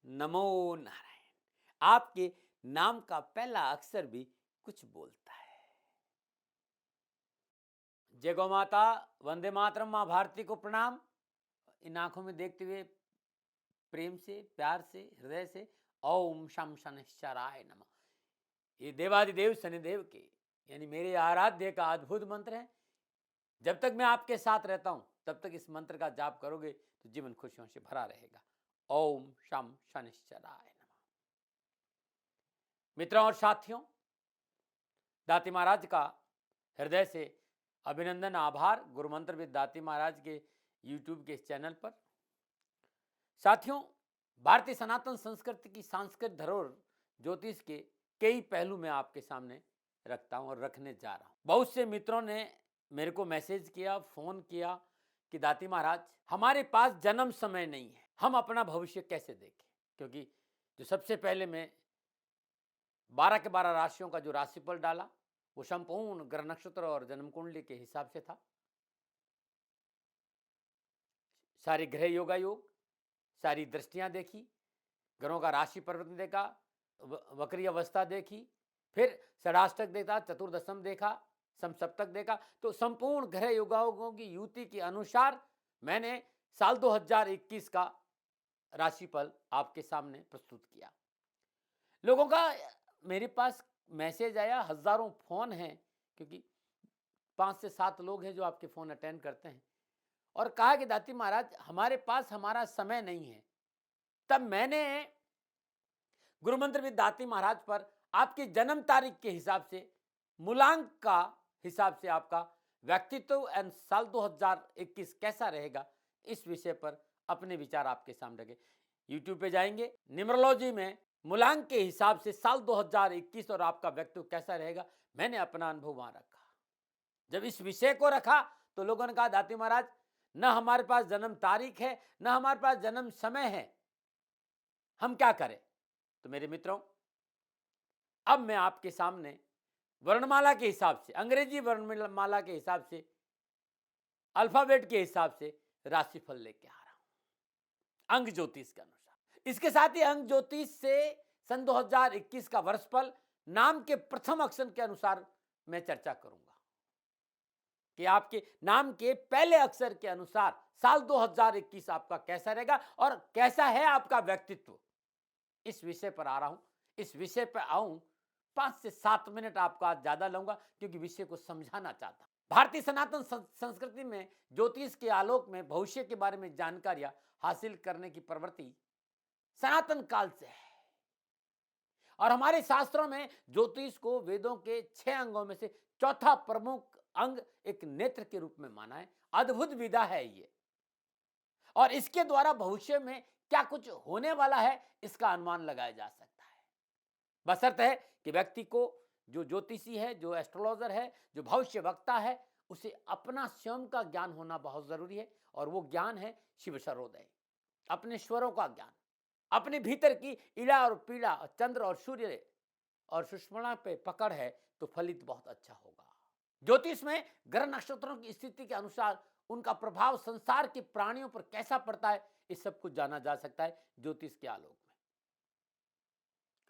नमो नारायण। आपके नाम का पहला अक्षर भी कुछ बोलता है। जय गौ माता, वंदे मातरम, माँ भारती को प्रणाम। इन आंखों में देखते हुए प्रेम से, प्यार से, हृदय से ओम शम शनिश्चराय नमः। ये देवादिदेव शनिदेव के यानी मेरे आराध्य का अद्भुत मंत्र है। जब तक मैं आपके साथ रहता हूं तब तक इस मंत्र का जाप करोगे तो जीवन खुशियों से भरा रहेगा। ओम शम शनिश्चराय नमः। मित्रों और साथियों, दाती महाराज का हृदय से अभिनंदन, आभार। गुरु मंत्र विद दाती महाराज के यूट्यूब के चैनल पर। साथियों, भारतीय सनातन संस्कृति की सांस्कृतिक धरोहर ज्योतिष के कई पहलू में आपके सामने रखता हूं और रखने जा रहा हूं। बहुत से मित्रों ने मेरे को मैसेज किया, फोन किया कि दाती महाराज हमारे पास जन्म समय नहीं है, हम अपना भविष्य कैसे देखें। क्योंकि जो सबसे पहले मैं 12 के 12 राशियों का जो राशिफल डाला वो संपूर्ण ग्रह नक्षत्र और जन्म कुंडली के हिसाब से था। सारे ग्रह योगा योग, सारी दृष्टियां देखी, ग्रहों का राशि परिवर्तन देखा, वक्री अवस्था देखी, फिर षडाष्टक देखा, चतुर्दशम देखा, समसप्तक देखा। तो संपूर्ण ग्रह योगाओं की युति के अनुसार मैंने साल 2021 का राशिफल आपके सामने प्रस्तुत किया। लोगों का मेरे पास मैसेज आया, हजारों फोन हैं, क्योंकि 5 से 7 लोग हैं जो आपके फोन अटेंड करते हैं, और कहा कि दाती महाराज हमारे पास हमारा समय नहीं है। तब मैंने गुरु मंत्र विद दाती महाराज पर आपकी जन्म तारीख के हिसाब से, मूलांक का हिसाब से आपका व्यक्तित्व एंड साल 2021 कैसा रहेगा, इस विषय पर अपने विचार आपके सामने रखे। यूट्यूब पे जाएंगे, न्यूमरोलॉजी में मूलांक के हिसाब से साल 2021 और आपका व्यक्तित्व कैसा रहेगा, मैंने अपना अनुभव वहां रखा। जब इस विषय को रखा तो लोगों ने कहा दाती महाराज न हमारे पास जन्म तारीख है, न हमारे पास जन्म समय है, हम क्या करें। तो मेरे मित्रों, अब मैं आपके सामने वर्णमाला के हिसाब से, अंग्रेजी वर्णमाला के हिसाब से, अल्फाबेट के हिसाब से राशिफल लेके आ रहा हूं अंग ज्योतिष के अनुसार। इसके साथ ही अंग ज्योतिष से सन 2021 का वर्षफल नाम के प्रथम अक्षर के अनुसार मैं चर्चा करूंगा कि आपके नाम के पहले अक्षर के अनुसार साल 2021 आपका कैसा रहेगा और कैसा है आपका व्यक्तित्व। इस विषय पर आ रहा हूं। इस विषय पर आऊं 5 से 7 मिनट आपका आज ज्यादा लूंगा, क्योंकि विषय को समझाना चाहता हूं। भारतीय सनातन संस्कृति में ज्योतिष के आलोक में भविष्य के बारे में जानकारियां हासिल करने की प्रवृत्ति सनातन काल से है, और हमारे शास्त्रों में ज्योतिष को वेदों के 6 अंगों में से चौथा प्रमुख अंग एक नेत्र के रूप में माना है। अद्भुत विधा है ये, और इसके द्वारा भविष्य में क्या कुछ होने वाला है इसका अनुमान लगाया जा सकता है। बशर्ते है कि व्यक्ति को, जो ज्योतिषी है, जो एस्ट्रोलॉजर है, जो भविष्य वक्ता है, उसे अपना स्वयं का ज्ञान होना बहुत जरूरी है, और वो ज्ञान है शिव सर्वोदय, अपने स्वरों का ज्ञान, अपने भीतर की इड़ा और पीड़ा, चंद्र और सूर्य और सुषमणा पे पकड़ है तो फलित बहुत अच्छा होगा। ज्योतिष में ग्रह नक्षत्रों की स्थिति के अनुसार उनका प्रभाव संसार के प्राणियों पर कैसा पड़ता है, इस सब कुछ जाना जा सकता है ज्योतिष के आलोक में।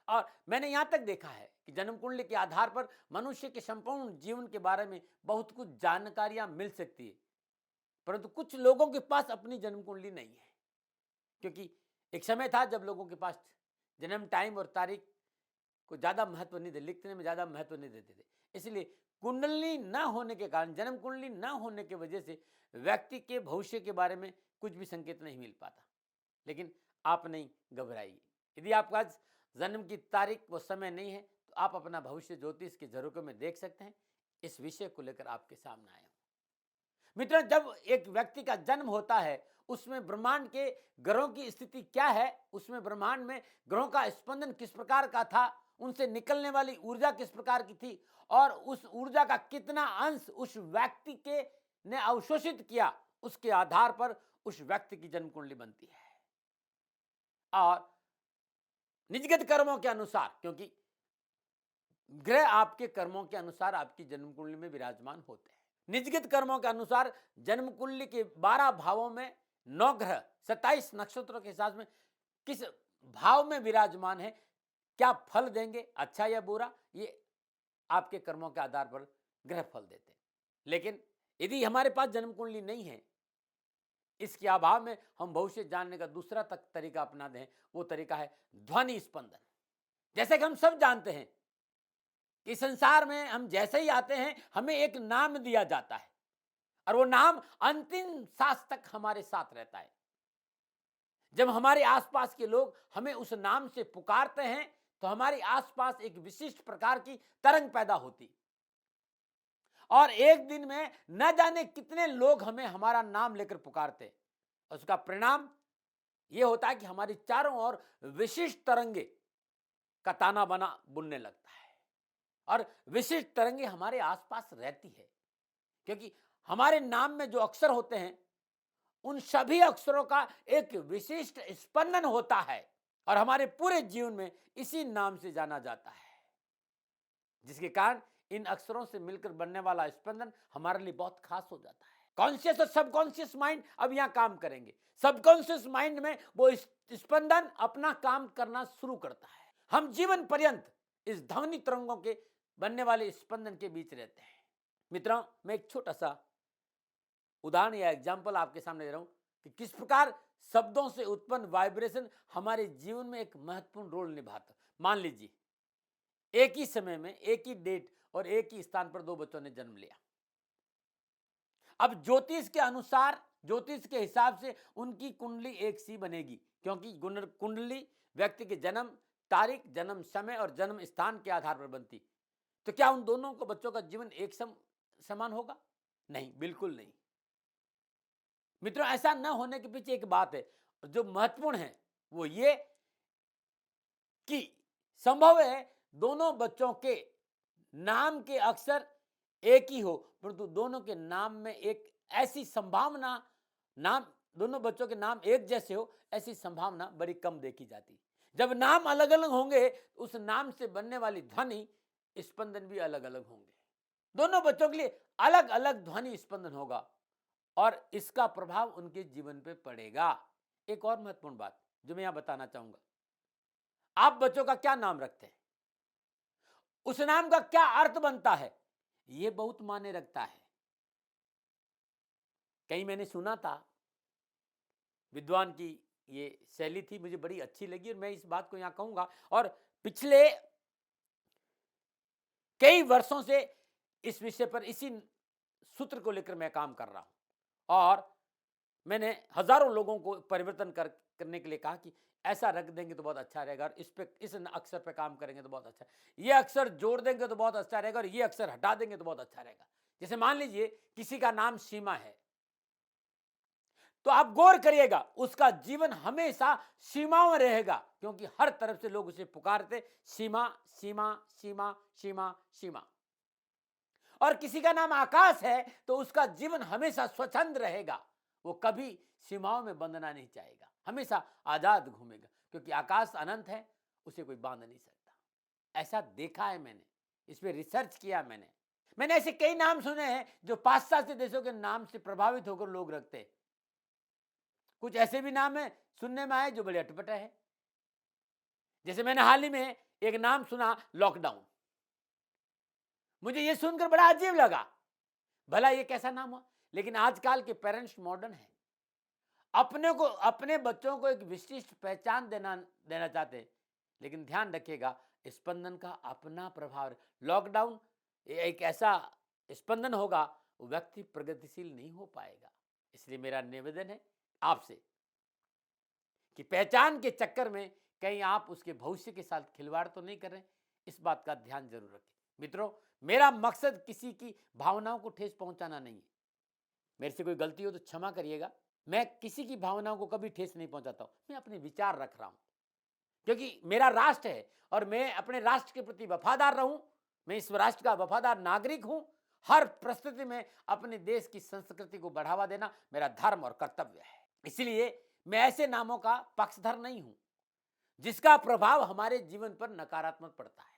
और मैंने यहां तक देखा है कि जन्म कुंडली के आधार पर मनुष्य के संपूर्ण जीवन के बारे में बहुत कुछ जानकारियां मिल सकती है, परंतु कुछ लोगों के पास अपनी जन्म कुंडली नहीं है। क्योंकि एक समय था जब लोगों के पास जन्म टाइम और तारीख को ज्यादा महत्व नहीं देते, लिखने में ज्यादा महत्व नहीं देते थे। इसलिए कुंडली न होने के कारण, जन्म कुंडली न होने की वजह से व्यक्ति के भविष्य के बारे में कुछ भी संकेत नहीं मिल पाता। लेकिन आप नहीं घबराइए, यदि आपका जन्म की तारीख व समय नहीं है तो आप अपना भविष्य ज्योतिष के जरूर में देख सकते हैं। इस विषय को लेकर आपके सामने आया हूं। मित्रों, जब एक व्यक्ति का जन्म होता है उसमें ब्रह्मांड के ग्रहों की स्थिति क्या है, उसमें ब्रह्मांड में ग्रहों का स्पंदन किस प्रकार का था, उनसे निकलने वाली ऊर्जा किस प्रकार की थी, और उस ऊर्जा का कितना अंश उस व्यक्ति के ने अवशोषित किया, उसके आधार पर उस व्यक्ति की जन्म कुंडली बनती है। और निजगत कर्मों के अनुसार, क्योंकि ग्रह आपके कर्मों के अनुसार आपकी जन्म कुंडली में विराजमान होते हैं, निजगत कर्मों के अनुसार जन्म कुंडली के 12 भावों में 9 ग्रह 27 नक्षत्रों के हिसाब में किस भाव में विराजमान है, क्या फल देंगे, अच्छा या बुरा, ये आपके कर्मों के आधार पर ग्रह फल देते हैं। लेकिन यदि हमारे पास जन्म कुंडली नहीं है, इसके अभाव में हम भविष्य जानने का दूसरा तरीका अपना दें, वो तरीका है ध्वनि स्पंदन। जैसे कि हम सब जानते हैं कि संसार में हम जैसे ही आते हैं हमें एक नाम दिया जाता है और वो नाम अंतिम सांस तक हमारे साथ रहता है। जब हमारे आसपास के लोग हमें उस नाम से पुकारते हैं तो हमारे आसपास एक विशिष्ट प्रकार की तरंग पैदा होती, और एक दिन में न जाने कितने लोग हमें हमारा नाम लेकर पुकारते। उसका परिणाम यह होता है कि हमारी चारों ओर विशिष्ट तरंगे का ताना बाना बुनने लगता है और विशिष्ट तरंगे हमारे आसपास रहती है, क्योंकि हमारे नाम में जो अक्षर होते हैं उन सभी अक्षरों का एक विशिष्ट स्पंदन होता है और हमारे पूरे जीवन में इसी नाम से जाना जाता है, जिसके कारण इन अक्षरों से मिलकर बनने वाला स्पंदन हमारे लिए बहुत खास हो जाता है। कॉन्शियस और सबकॉन्शियस माइंड अब यहां काम करेंगे। सबकॉन्शियस माइंड में वो स्पंदन अपना काम करना शुरू करता है। हम जीवन पर्यंत इस ध्वनि तरंगों के बनने वाले स्पंदन के बीच रहते हैं। मित्रों, मैं एक छोटा सा उदाहरण या एग्जाम्पल आपके सामने दे रहा हूं कि किस प्रकार शब्दों से उत्पन्न वाइब्रेशन हमारे जीवन में एक महत्वपूर्ण रोल निभाता। मान लीजिए एक ही समय में एक ही डेट और एक ही स्थान पर दो बच्चों ने जन्म लिया। अब ज्योतिष के अनुसार, ज्योतिष के हिसाब से उनकी कुंडली एक सी बनेगी, क्योंकि कुंडली व्यक्ति के जन्म तारीख, जन्म समय और जन्म स्थान के आधार पर बनती। तो क्या उन दोनों को बच्चों का जीवन एक समान होगा? नहीं, बिल्कुल नहीं। मित्रों, ऐसा न होने के पीछे एक बात है जो महत्वपूर्ण है, वो ये कि संभव है दोनों बच्चों के नाम के अक्षर एक ही हो, परंतु दोनों के नाम में एक ऐसी संभावना, नाम दोनों बच्चों के नाम एक जैसे हो, ऐसी संभावना बड़ी कम देखी जाती। जब नाम अलग अलग होंगे उस नाम से बनने वाली ध्वनि स्पंदन भी अलग अलग होंगे। दोनों बच्चों के लिए अलग अलग ध्वनि स्पंदन होगा और इसका प्रभाव उनके जीवन पे पड़ेगा। एक और महत्वपूर्ण बात जो मैं यहां बताना चाहूंगा, आप बच्चों का क्या नाम रखते हैं, उस नाम का क्या अर्थ बनता है, यह बहुत मायने रखता है। कहीं मैंने सुना था, विद्वान की ये शैली थी, मुझे बड़ी अच्छी लगी और मैं इस बात को यहां कहूंगा। और पिछले कई वर्षों से इस विषय पर, इसी सूत्र को लेकर मैं काम कर रहा हूं और मैंने हजारों लोगों को परिवर्तन करने के लिए कहा कि ऐसा रख देंगे तो बहुत अच्छा रहेगा और इस अक्षर पे काम करेंगे तो बहुत अच्छा, ये अक्षर जोड़ देंगे तो बहुत अच्छा रहेगा और ये अक्षर हटा देंगे तो बहुत अच्छा रहेगा। जैसे मान लीजिए किसी का नाम सीमा है, तो आप गौर करिएगा उसका जीवन हमेशा सीमाओं में रहेगा, क्योंकि हर तरफ से लोग उसे पुकारते सीमा सीमा सीमा सीमा सीमा। और किसी का नाम आकाश है तो उसका जीवन हमेशा स्वच्छंद रहेगा, वो कभी सीमाओं में बंधना नहीं चाहेगा, हमेशा आजाद घूमेगा, क्योंकि आकाश अनंत है, उसे कोई बांध नहीं सकता। ऐसा देखा है मैंने, इस पे रिसर्च किया मैंने ऐसे कई नाम सुने हैं जो पाश्चात्य देशों के नाम से प्रभावित होकर लोग रखते हैं। कुछ ऐसे भी नाम है सुनने में आए जो बड़े अटपटे हैं। जैसे मैंने हाल ही में एक नाम सुना, लॉकडाउन। मुझे ये सुनकर बड़ा अजीब लगा, भला ये कैसा नाम हुआ। लेकिन आजकल के पेरेंट्स मॉडर्न हैं, अपने को, अपने बच्चों को एक विशिष्ट पहचान देना चाहते हैं। लेकिन ध्यान रखिएगा, स्पंदन का अपना प्रभाव। लॉकडाउन एक ऐसा स्पंदन होगा, व्यक्ति प्रगतिशील नहीं हो पाएगा। इसलिए मेरा निवेदन है आपसे कि पहचान के चक्कर में कहीं आप उसके भविष्य के साथ खिलवाड़ तो नहीं कर रहे, इस बात का ध्यान जरूर रखें। मित्रों, मेरा मकसद किसी की भावनाओं को ठेस पहुंचाना नहीं है। मेरे से कोई गलती हो तो क्षमा करिएगा। मैं किसी की भावनाओं को कभी ठेस नहीं पहुंचाता हूं, मैं अपने विचार रख रहा हूं, क्योंकि मेरा राष्ट्र है और मैं अपने राष्ट्र के प्रति वफादार रहूं। मैं इस राष्ट्र का वफादार नागरिक हूं। हर परिस्थिति में अपने देश की संस्कृति को बढ़ावा देना मेरा धर्म और कर्तव्य है। इसलिए मैं ऐसे नामों का पक्षधर नहीं हूं जिसका प्रभाव हमारे जीवन पर नकारात्मक पड़ता है।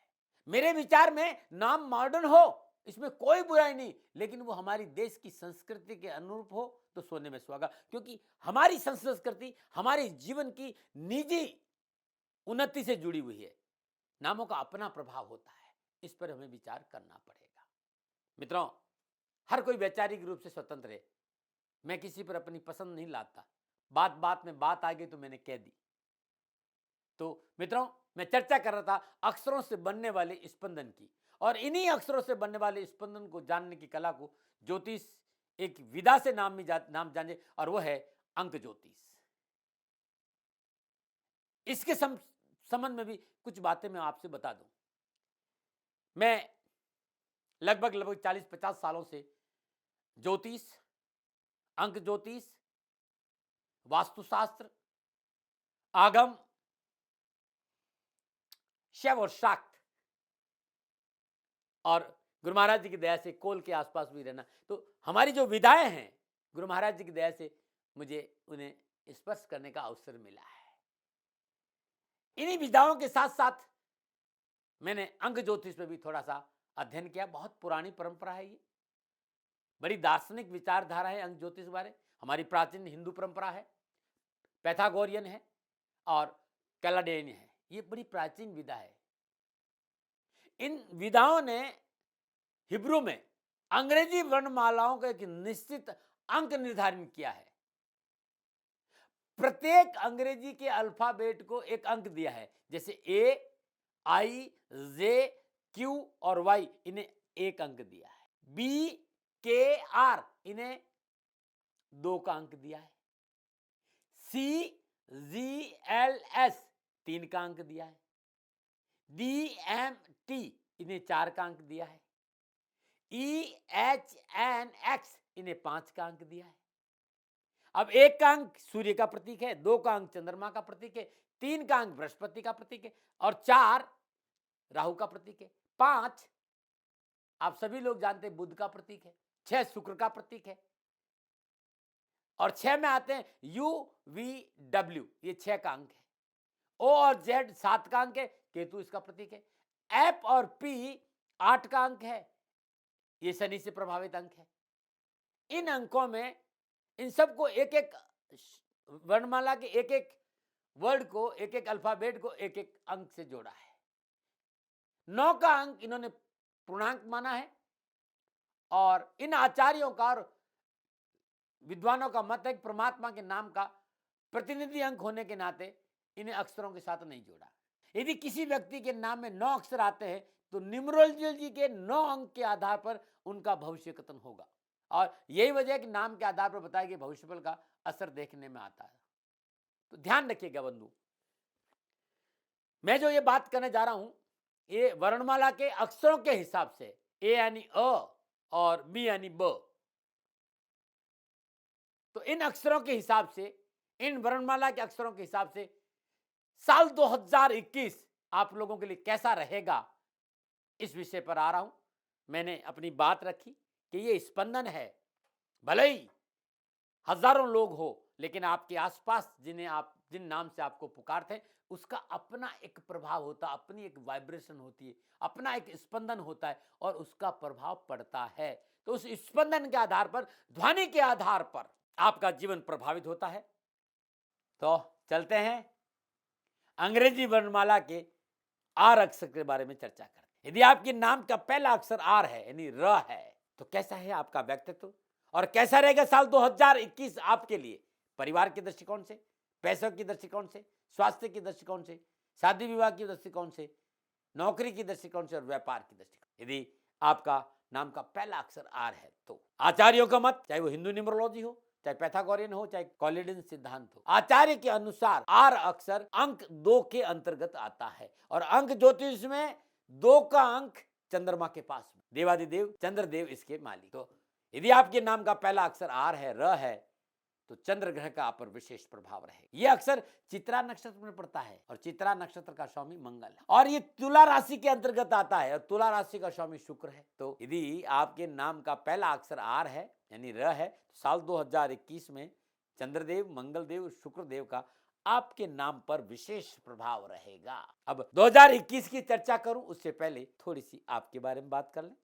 मेरे विचार में नाम मॉडर्न हो इसमें कोई बुराई नहीं, लेकिन वो हमारी देश की संस्कृति के अनुरूप हो तो सोने में सुहागा, क्योंकि हमारी संस्कृति हमारे जीवन की निजी उन्नति से जुड़ी हुई है। नामों का अपना प्रभाव होता है, इस पर हमें विचार करना पड़ेगा। मित्रों, हर कोई वैचारिक रूप से स्वतंत्र है। मैं किसी पर अपनी पसंद नहीं लाता, बात बात में बात आ गई तो मैंने कह दी। तो मित्रों, मैं चर्चा कर रहा था अक्षरों से बनने वाले स्पंदन की, और इन्हीं अक्षरों से बनने वाले स्पंदन को जानने की कला को ज्योतिष एक विधा से नाम जाने, और वो है अंक ज्योतिष। इसके संबंध में भी कुछ बातें मैं आपसे बता दूं। मैं लगभग 40-50 सालों से ज्योतिष, अंक ज्योतिष, वास्तुशास्त्र, आगम, शैव और शाक्त, और गुरु महाराज जी की दया से कोल के आसपास भी रहना, तो हमारी जो विधाएं हैं गुरु महाराज जी की दया से मुझे उन्हें स्पर्श करने का अवसर मिला है। इन्हीं विधाओं के साथ साथ मैंने अंक ज्योतिष में भी थोड़ा सा अध्ययन किया। बहुत पुरानी परंपरा है, ये बड़ी दार्शनिक विचारधारा है अंक ज्योतिष बारे। हमारी प्राचीन हिंदू परंपरा है, पैथागोरियन है और कैलाडेन है। ये बड़ी प्राचीन विधा है। इन विधाओं ने हिब्रू में अंग्रेजी वर्णमालाओं का एक निश्चित अंक निर्धारित किया है। प्रत्येक अंग्रेजी के अल्फाबेट को एक अंक दिया है, जैसे ए, आई, जे, क्यू और वाई, इन्हें एक अंक दिया है। बी, के, आर, इन्हें 2 का अंक दिया है। सी, जी, एल, एस, 3 का अंक दिया है। डी, एम, टी, इन्हें 4 का अंक दिया है। ई, एच, एन, एक्स, इन्हें 5 का अंक दिया है। अब 1 का अंक सूर्य का प्रतीक है, 2 का अंक चंद्रमा का प्रतीक है, 3 का अंक बृहस्पति का प्रतीक है, और 4 राहु का प्रतीक है। 5 आप सभी लोग जानते हैं बुध का प्रतीक है। 6 शुक्र का प्रतीक है, और 6 में आते हैं यू, वी, डब्ल्यू, ये 6 का अंक है। ओ और जेड 7 का अंक है, केतु इसका प्रतीक है। एफ और पी 8 का अंक है, ये शनि से प्रभावित अंक है। इन अंकों में इन सबको एक एक वर्णमाला के एक एक वर्ड को, एक एक अल्फाबेट को एक एक अंक से जोड़ा है। 9 का अंक इन्होंने पूर्णांक माना है, और इन आचार्यों का और विद्वानों का मत है कि परमात्मा के नाम का प्रतिनिधि अंक होने के नाते इन्हें अक्षरों के साथ नहीं जोड़ा। यदि किसी व्यक्ति के नाम में 9 अक्षर आते हैं तो न्यूमरोलॉजी के 9 अंक के आधार पर उनका भविष्य कथन होगा, और यही वजह है कि नाम के आधार पर बताया गया भविष्यफल का असर देखने में आता है। तो ध्यान रखिएगा बंधु, मैं जो ये बात करने जा रहा हूं ये वर्णमाला के अक्षरों के हिसाब से, ए यानी अ और बी यानी ब। तो इन अक्षरों के हिसाब से, इन वर्णमाला के अक्षरों के हिसाब से साल 2021 आप लोगों के लिए कैसा रहेगा, इस विषय पर आ रहा हूं। मैंने अपनी बात रखी कि ये स्पंदन है, भले ही हजारों लोग हो, लेकिन आपके आसपास जिन नाम से आपको पुकारते हैं उसका अपना एक प्रभाव होता है, अपनी एक वाइब्रेशन होती है, अपना एक स्पंदन होता है, और उसका प्रभाव पड़ता है। तो उस स्पंदन के आधार पर, ध्वनि के आधार पर आपका जीवन प्रभावित होता है। तो चलते हैं अंग्रेजी वर्णमाला के आर अक्षर के बारे में चर्चा करते हैं। यदि आपके नाम का पहला अक्षर आर है यानी र है, तो कैसा है आपका व्यक्तित्व, और कैसा रहेगा साल 2021 आपके लिए, परिवार के दृष्टिकोण से, पैसों की दृष्टिकोण से, स्वास्थ्य की दृष्टिकोण से, शादी विवाह की दृष्टिकोण से, नौकरी की दृष्टिकोण से और व्यापार की दृष्टिकोण। यदि आपका नाम का पहला अक्षर आर है तो आचार्यों का मत, चाहे वो हिंदू न्यूमरोलॉजी हो, चाहे पैथागोरियन हो, चाहे कॉलिडन सिद्धांत हो, आचार्य के अनुसार आर अक्षर अंक 2 के अंतर्गत आता है, और अंक ज्योतिष में 2 का अंक चंद्रमा के पास में, देवादिदेव चंद्रदेव इसके मालिक। तो यदि आपके नाम का पहला अक्षर आर है, र है, तो चंद्र ग्रह का आप पर विशेष प्रभाव रहेगा। यह अक्षर चित्रा नक्षत्र में पड़ता है, और चित्रा नक्षत्र का स्वामी मंगल है, और ये तुला राशि के अंतर्गत आता है, और तुला राशि का स्वामी शुक्र है। तो यदि आपके नाम का पहला अक्षर आर है यानी र है, तो साल 2021 में चंद्रदेव, मंगलदेव, शुक्रदेव का आपके नाम पर विशेष प्रभाव रहेगा। अब 2021 की चर्चा करूं उससे पहले थोड़ी सी आपके बारे में बात कर लें।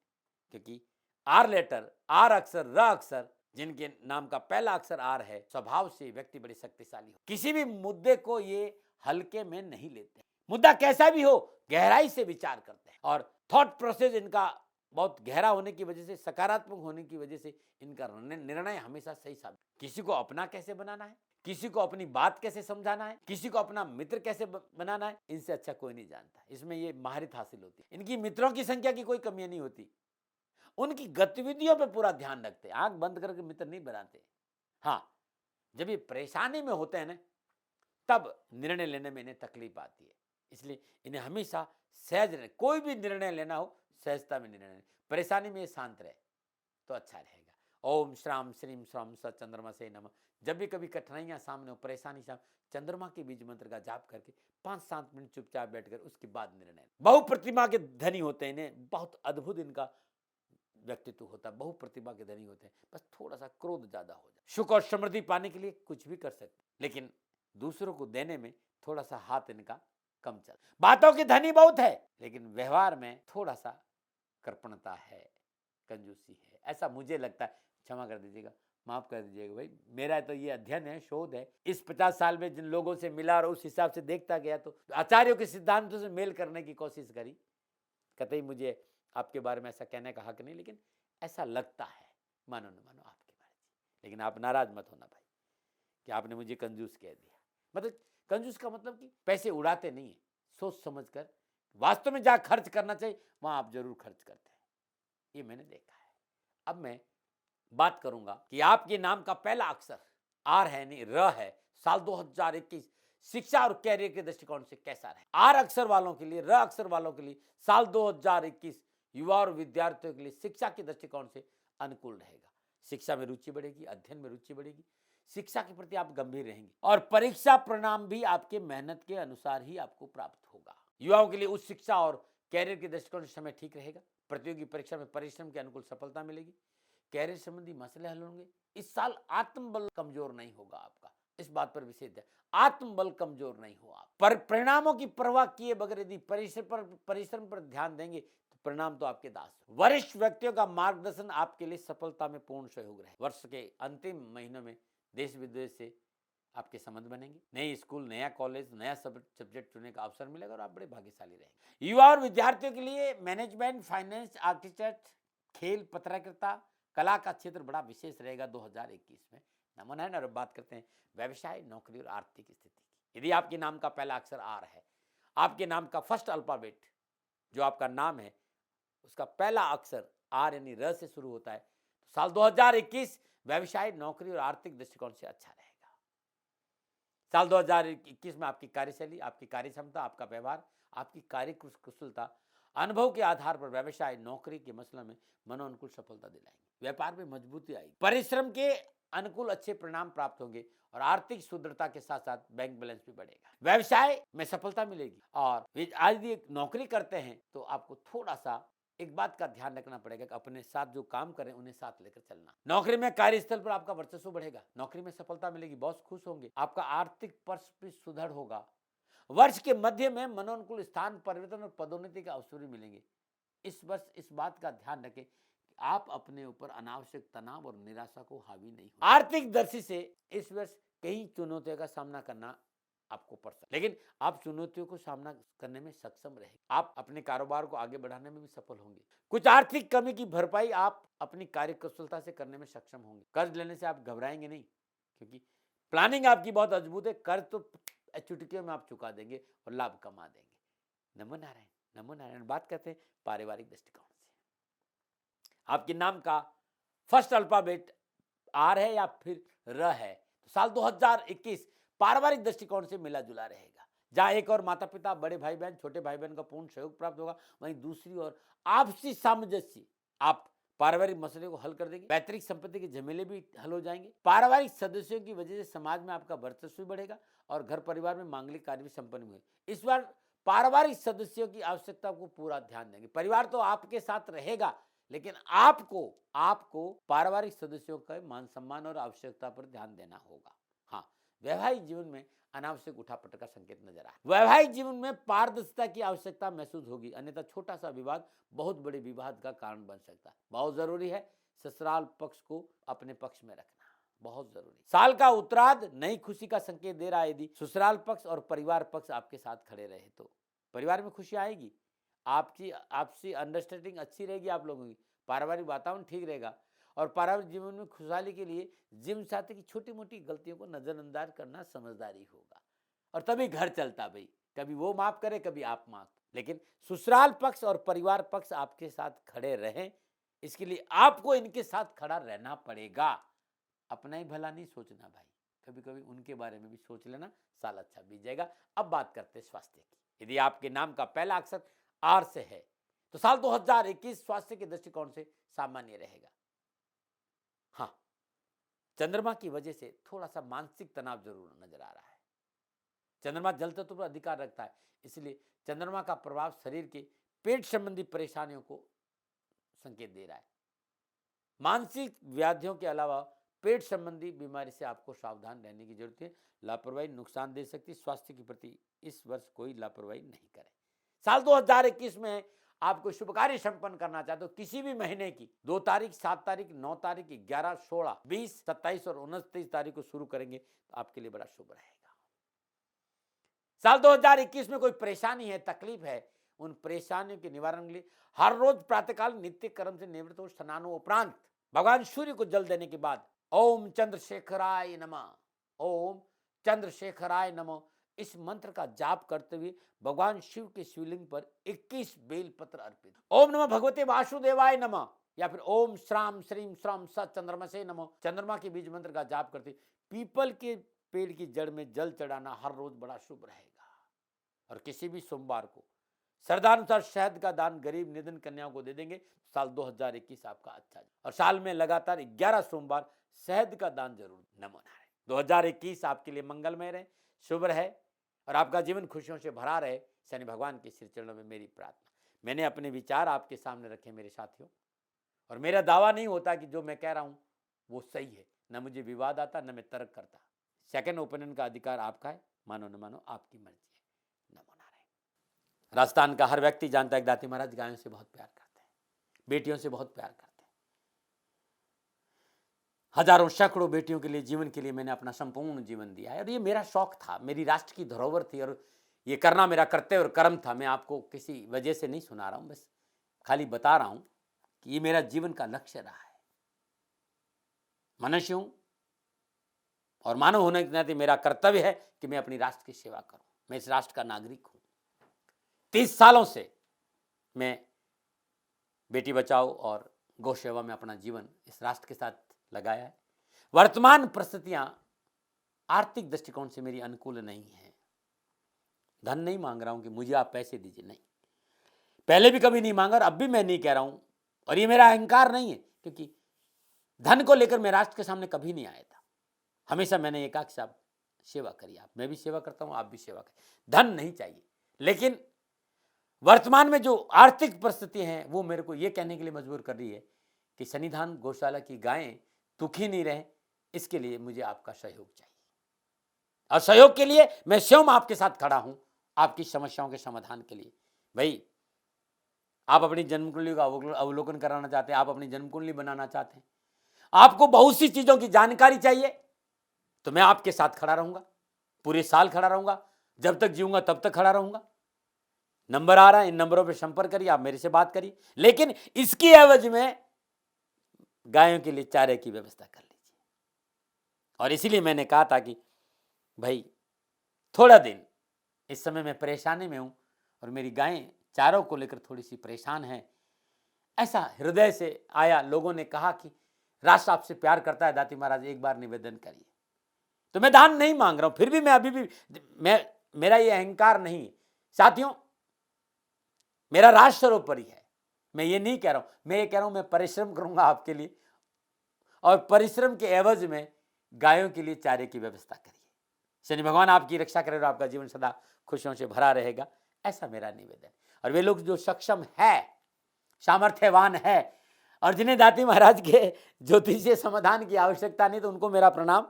क्योंकि आर लेटर, आर अक्षर, र अक्षर, जिनके नाम का पहला अक्षर आर है, स्वभाव से व्यक्ति बड़े शक्तिशाली हो, किसी भी मुद्दे को ये हल्के में नहीं लेते। मुद्दा कैसा भी हो गहराई से विचार करते हैं और थॉट प्रोसेस इनका बहुत गहरा होने की वजह से, सकारात्मक होने की वजह से इनका निर्णय हमेशा सही साबित। किसी को अपना कैसे बनाना है, किसी को अपनी बात कैसे समझाना है, किसी को अपना मित्र कैसे बनाना है, इनसे अच्छा कोई नहीं जानता। इसमें ये महारत हासिल होती है। इनकी मित्रों की संख्या की कोई कमी नहीं होती, उनकी गतिविधियों पे पूरा ध्यान रखते हैं, आंख बंद करके मित्र नहीं बनाते। हाँ, जब ये परेशानी में होते हैं ना, तब निर्णय लेने में इन्हें तकलीफ आती है। इसलिए इन्हें हमेशा सहज रहे, कोई भी निर्णय लेना हो सहजता में निर्णय लेना। परेशानी में शांत रहे तो अच्छा रहेगा। ओम श्राम श्रीम श्राम स चंद्रमा से नमः। जब भी कभी कठिनाइयां सामने हो, परेशानी सामने, चंद्रमा के बीज मंत्र का जाप करके 5-7 मिनट चुपचाप बैठकर उसके बाद निर्णय। बहुप्रतिमा के धनी होते हैं, इन्हें बहुत अद्भुत इनका व्यक्तित्व होता है, बहुप्रतिभा के धनी होते हैं, बस थोड़ा सा क्रोध ज्यादा हो जाए। सुख और समृद्धि पाने के लिए कुछ भी कर सकते, लेकिन दूसरों को देने में थोड़ा सा हाथ इनका कम चल। बातों के धनी बहुत है, लेकिन व्यवहार में थोड़ा सा कृपणता है, कंजूसी है, ऐसा मुझे लगता है। क्षमा कर दीजिएगा, माफ कर दीजिएगा भाई, मेरा तो ये अध्ययन है, शोध है। इस 50 साल में जिन लोगों से मिला और उस हिसाब से देखता गया, तो आचार्यों के सिद्धांतों से मेल करने की कोशिश करी। कतई मुझे आपके बारे में ऐसा कहने का हक नहीं, लेकिन ऐसा लगता है, मानो न मानो आपके बारे में। लेकिन आप नाराज मत होना भाई कि आपने मुझे कंजूस कह दिया। मतलब कंजूस का मतलब कि पैसे उड़ाते नहीं है, सोच समझकर वास्तव में जहां खर्च करना चाहिए वहां आप जरूर खर्च करते हैं, ये मैंने देखा है। अब मैं बात करूंगा कि आपके नाम का पहला अक्षर आर है, नहीं र है। साल 2021 शिक्षा और कैरियर के दृष्टिकोण से कैसा रहे? आर अक्षर वालों के लिए, र अक्षर वालों के लिए साल 2021 युवा और विद्यार्थियों के लिए शिक्षा के दृष्टिकोण से अनुकूल रहेगा। शिक्षा में रुचि बढ़ेगी, अध्ययन में रुचि बढ़ेगी, शिक्षा के प्रति आप गंभीर रहेंगे और परीक्षा परिणाम भी आपके मेहनत के अनुसार ही आपको प्राप्त होगा। युवाओं के लिए उच्च शिक्षा और कैरियर के दृष्टिकोण से समय ठीक रहेगा। प्रतियोगी परीक्षा में परिश्रम के अनुकूल सफलता मिलेगी। कैरियर संबंधी मसले हल होंगे। इस साल आत्मबल कमजोर नहीं होगा आपका, इस बात पर विशेष ध्यान, आत्मबल कमजोर नहीं हो आप। पर परिणामों की परवाह किए बगैर यदि परिश्रम पर ध्यान देंगे तो परिणाम तो आपके दास। वरिष्ठ व्यक्तियों का मार्गदर्शन आपके लिए सफलता में पूर्ण सहयोग रहे। वर्ष के अंतिम महीनों में देश विदेश से आपके संबंध बनेंगे। नई स्कूल, नया कॉलेज, नया सब्जेक्ट चुनने का अवसर मिलेगा और आप बड़े भाग्यशाली रहेंगे। युवा और विद्यार्थियों के लिए मैनेजमेंट, फाइनेंस, आर्किटेक्ट, खेल, पत्रकारिता, कला का क्षेत्र बड़ा विशेष रहेगा 2021 में। नमन है ना। बात करते हैं व्यवसाय, नौकरी और आर्थिक स्थिति की। यदि आपके नाम का पहला अक्षर आर है, आपके नाम का फर्स्ट अल्फाबेट जो आपका नाम है उसका पहला अक्षर आर यानी र से शुरू होता है, तो साल 2021 व्यवसाय, नौकरी और आर्थिक दृष्टिकोण से अच्छा रहेगा। साल 2021 में आपकी कार्यशैली, आपकी कार्य क्षमता, आपका व्यवहार, आपकी कार्य कुशलता, अनुभव के आधार पर व्यवसाय, नौकरी के मसलों में मनोअनुकूल सफलता दिलाएंगे। व्यापार में मजबूती आएगी, परिश्रम के अनुकूल अच्छे परिणाम प्राप्त होंगे और आर्थिक सुदृढ़ता के साथ साथ बैंक बैलेंस भी बढ़ेगा। व्यवसाय में सफलता मिलेगी और यदि नौकरी करते हैं तो आपको थोड़ा सा एक बात का ध्यान रखना पड़ेगा कि अपने साथ जो काम करें उन्हें साथ लेकर चलना। नौकरी में कार्यस्थल पर आपका वर्चस्व बढ़ेगा, नौकरी में सफलता मिलेगी, बॉस खुश होंगे, आपका आर्थिक पक्ष भी सुदृढ़ होगा। वर्ष के मध्य में मनोनुकूल स्थान परिवर्तन और पदोन्नति के अवसर भी मिलेंगे। इस वर्ष इस बात का ध्यान रखें कि आप अपने ऊपर अनावश्यक तनाव और निराशा को हावी नहीं हो। आर्थिक दृष्टि से इस वर्ष कई चुनौतियों का सामना करना आपको पड़ सकता है, लेकिन आप चुनौतियों को सामना करने में सक्षम रहेंगे। आप अपने कारोबार को आगे बढ़ाने में भी सफल होंगे। कुछ आर्थिक कमी की भरपाई आप अपनी कार्य कुशलता से करने में सक्षम होंगे। कर्ज लेने से आप घबराएंगे नहीं, क्योंकि प्लानिंग आपकी बहुत मजबूत है। कर्ज तो चुटकियों में आप चुका देंगे और लाभ कमा देंगे। नमो नारायण, नमो नारायण। बात करते हैं पारिवारिक दृष्टिकोण से। आपके नाम का फर्स्ट अल्फाबेट आर है या फिर र है, तो साल 2021 पारिवारिक दृष्टिकोण से मिला जुला रहेगा। जहां एक और माता पिता, बड़े भाई बहन, छोटे भाई बहन का पूर्ण सहयोग प्राप्त होगा, वहीं दूसरी ओर आपसी सामंजस्य, आप पारिवारिक मसले को हल कर देंगे। पैतृक संपत्ति के झमेले भी हल हो जाएंगे। पारिवारिक सदस्यों की वजह से समाज में आपका वर्चस्व बढ़ेगा और घर परिवार में मांगलिक कार्य भी संपन्न हुए। इस बार पारिवारिक सदस्यों की आवश्यकता को पूरा ध्यान देंगे। परिवार तो आपके साथ रहेगा, लेकिन आपको पारिवारिक सदस्यों का मान सम्मान और आवश्यकता पर ध्यान देना होगा। हाँ, वैवाहिक जीवन में अनावश्यक उठापटक का संकेत नजर आए। वैवाहिक जीवन में पारदर्शिता की आवश्यकता महसूस होगी, अन्यथा छोटा सा विवाद बहुत बड़े विवाद का कारण बन सकता है। बहुत जरूरी है ससुराल पक्ष को अपने पक्ष में रखना, बहुत जरूरी। साल का उत्तरार्ध नई खुशी का संकेत दे रहा है। यदि ससुराल पक्ष और परिवार पक्ष आपके साथ खड़े रहे तो परिवार में खुशी आएगी, आपकी आपसी अंडरस्टैंडिंग अच्छी रहेगी, आप लोगों की पारिवारिक वातावरण ठीक रहेगा और पारिवारिक जीवन में खुशहाली के लिए जीवन साथी की छोटी मोटी गलतियों को नजरअंदाज करना समझदारी होगा और तभी घर चलता। भाई कभी वो माफ करे कभी आप माफ, लेकिन ससुराल पक्ष और परिवार पक्ष आपके साथ खड़े रहें, इसके लिए आपको इनके साथ खड़ा रहना पड़ेगा। अपना ही भला नहीं सोचना भाई, कभी कभी उनके बारे में भी सोच लेना, साल अच्छा बीत जाएगा। अब बात करते हैं स्वास्थ्य की। यदि आपके नाम का पहला अक्षर आर से है तो साल 2021 स्वास्थ्य के दृष्टिकोण से सामान्य रहेगा। हाँ, चंद्रमा की वजह से थोड़ा सा मानसिक तनाव जरूर नजर आ रहा है। चंद्रमा जल तत्व पर अधिकार रखता है, इसलिए चंद्रमा का प्रभाव शरीर के पेट संबंधी परेशानियों को संकेत दे रहा है। मानसिक व्याधियों के अलावा पेट संबंधी बीमारी से आपको सावधान रहने की जरूरत है। लापरवाही नुकसान दे सकती है। स्वास्थ्य के प्रति इस वर्ष कोई लापरवाही नहीं करें। साल 2021 में आपको शुभ कार्य संपन्न करना चाहते हो, किसी भी महीने की 2 तारीख, 7 तारीख, 9 तारीख, 11, 16, 20, 27 और 29 तारीख को शुरू करेंगे तो आपके लिए बड़ा शुभ रहेगा। साल 2021 में कोई परेशानी है, तकलीफ है, उन परेशानियों के निवारण के लिए हर रोज प्रातःकाल नित्य कर्म से निवृत्त हो स्नानों उपरांत भगवान सूर्य को जल देने के बाद ओम चंद्रशेखराय नमः, ओम चंद्रशेखराय नमः इस मंत्र का जाप करते हुए भगवान शिव के शिवलिंग पर 21 बेल पत्र अर्पित। ओम नमः भगवते वासुदेवाय नमः या फिर ओम श्राम श्रीम श्राम स चंद्रमसे नमः, चंद्रमा के बीज मंत्र का जाप करते पीपल के पेड़ की जड़ में जल चढ़ाना हर रोज बड़ा शुभ रहेगा। और किसी भी सोमवार को श्रद्धानुसार शहद का दान गरीब निर्धन कन्याओं को दे देंगे, साल 2021 आपका अच्छा है। और साल में लगातार 11 सोमवार शहद का दान जरूर। नमो नारायण। 2021 आपके लिए मंगलमय रहे, शुभ रहे और आपका जीवन खुशियों से भरा रहे, शनि भगवान के श्री चरणों में मेरी प्रार्थना। मैंने अपने विचार आपके सामने रखे मेरे साथियों, और मेरा दावा नहीं होता कि जो मैं कह रहा हूं वो सही है, न मुझे विवाद आता न मैं तर्क करता। सेकंड ओपिनियन का अधिकार आपका है, मानो न मानो आपकी मर्जी है। नमो नारायण। राजस्थान का हर व्यक्ति जानता है दाती महाराज गायों से बहुत प्यार करते हैं, बेटियों से बहुत प्यार करते हैं। हजारों सैकड़ों बेटियों के लिए जीवन के लिए मैंने अपना संपूर्ण जीवन दिया है और ये मेरा शौक था, मेरी राष्ट्र की धरोहर थी और ये करना मेरा कर्तव्य और कर्म था। मैं आपको किसी वजह से नहीं सुना रहा हूं, बस खाली बता रहा हूं कि ये मेरा जीवन का लक्ष्य रहा है। मनुष्य हूं और मानव होने के नाते मेरा कर्तव्य है कि मैं अपनी राष्ट्र की सेवा करूं। मैं इस राष्ट्र का नागरिक हूं। 30 सालों से मैं बेटी बचाओ और गौ सेवा में अपना जीवन इस राष्ट्र के साथ लगाया है। वर्तमान परिस्थितियां आर्थिक दृष्टिकोण से मेरी अनुकूल नहीं है। धन नहीं मांग रहा हूं कि मुझे आप पैसे दीजिए, नहीं, पहले भी कभी नहीं मांगा और अब भी मैं नहीं कह रहा हूं। और ये मेरा अहंकार नहीं है, क्योंकि धन को लेकर मैं राष्ट्र के सामने कभी नहीं आया था। हमेशा मैंने ये कहा कि साहब सेवा करिए, आप, मैं भी सेवा करता हूं, आप भी सेवा करिए, धन नहीं चाहिए। लेकिन वर्तमान में जो आर्थिक परिस्थिति हैं वो मेरे को ये कहने के लिए मजबूर कर रही है कि सन्निधान गौशाला की गायें दुखी नहीं रहे, इसके लिए मुझे आपका सहयोग चाहिए। और सहयोग के लिए मैं स्वयं आपके साथ खड़ा हूं, आपकी समस्याओं के समाधान के लिए। भाई आप अपनी जन्म कुंडली का अवलोकन कराना चाहते हैं, आप अपनी जन्म कुंडली बनाना चाहते हैं, आपको बहुत सी चीजों की जानकारी चाहिए, तो मैं आपके साथ खड़ा रहूंगा, पूरे साल खड़ा रहूंगा, जब तक जीऊंगा तब तक खड़ा रहूंगा। नंबर आ रहा है, इन नंबरों पर संपर्क करिए, आप मेरे से बात करिए, लेकिन इसकी एवज में गायों के लिए चारे की व्यवस्था कर लीजिए। और इसीलिए मैंने कहा था कि भाई थोड़ा दिन इस समय मैं परेशानी में हूं और मेरी गायें चारों को लेकर थोड़ी सी परेशान हैं। ऐसा हृदय से आया, लोगों ने कहा कि राष्ट्र आपसे प्यार करता है दाती महाराज, एक बार निवेदन करिए। तो मैं दान नहीं मांग रहा हूं, फिर भी मैं अभी भी मेरा ये अहंकार नहीं साथियों, मेरा राष्ट्र सर्वोपरि है। मैं ये नहीं कह रहा हूं, मैं ये कह रहा हूं मैं परिश्रम करूंगा आपके लिए और परिश्रम के एवज में गायों के लिए चारे की व्यवस्था करिए। शनि भगवान आपकी रक्षा करे और आपका जीवन सदा खुशियों से भरा रहेगा, ऐसा मेरा निवेदन। और वे लोग जो सक्षम है, सामर्थ्यवान है और जिन्हें दाती महाराज के ज्योतिषीय समाधान की आवश्यकता नहीं, तो उनको मेरा प्रणाम,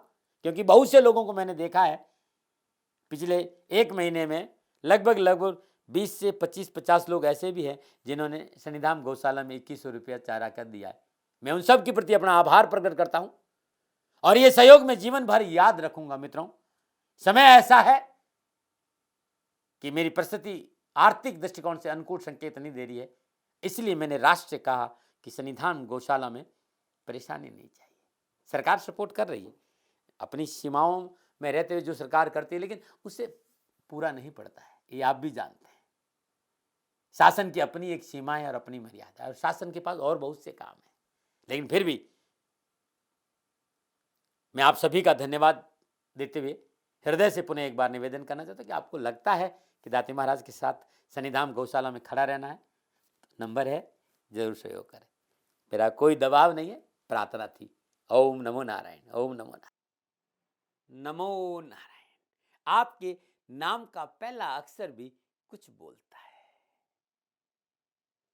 क्योंकि बहुत से लोगों को मैंने देखा है पिछले 1 महीने में लगभग 20 से 25-50 लोग ऐसे भी हैं जिन्होंने शनिधाम गौशाला में 2100 रुपया चारा कर दिया है। मैं उन सब के प्रति अपना आभार प्रकट करता हूं और ये सहयोग मैं जीवन भर याद रखूंगा। मित्रों, समय ऐसा है कि मेरी परिस्थिति आर्थिक दृष्टिकोण से अनुकूल संकेत नहीं दे रही है, इसलिए मैंने राष्ट्र से कहा कि शनिधाम गौशाला में परेशानी नहीं चाहिए। सरकार सपोर्ट कर रही है, अपनी सीमाओं में रहते हुए जो सरकार करती है, लेकिन उससे पूरा नहीं पड़ता है, ये आप भी जानते हैं। शासन की अपनी एक सीमा है और अपनी मर्यादा है, और शासन के पास और बहुत से काम है। लेकिन फिर भी मैं आप सभी का धन्यवाद देते हुए हृदय से पुनः एक बार निवेदन करना चाहता हूं कि आपको लगता है कि दाती महाराज के साथ शनिधाम गौशाला में खड़ा रहना है, नंबर है, जरूर सहयोग करें। मेरा कोई दबाव नहीं है, प्रार्थना थी। ओम नमो नारायण, ओम नमो नारायण। नमो नारायण। आपके नाम का पहला अक्षर भी कुछ बोलता है।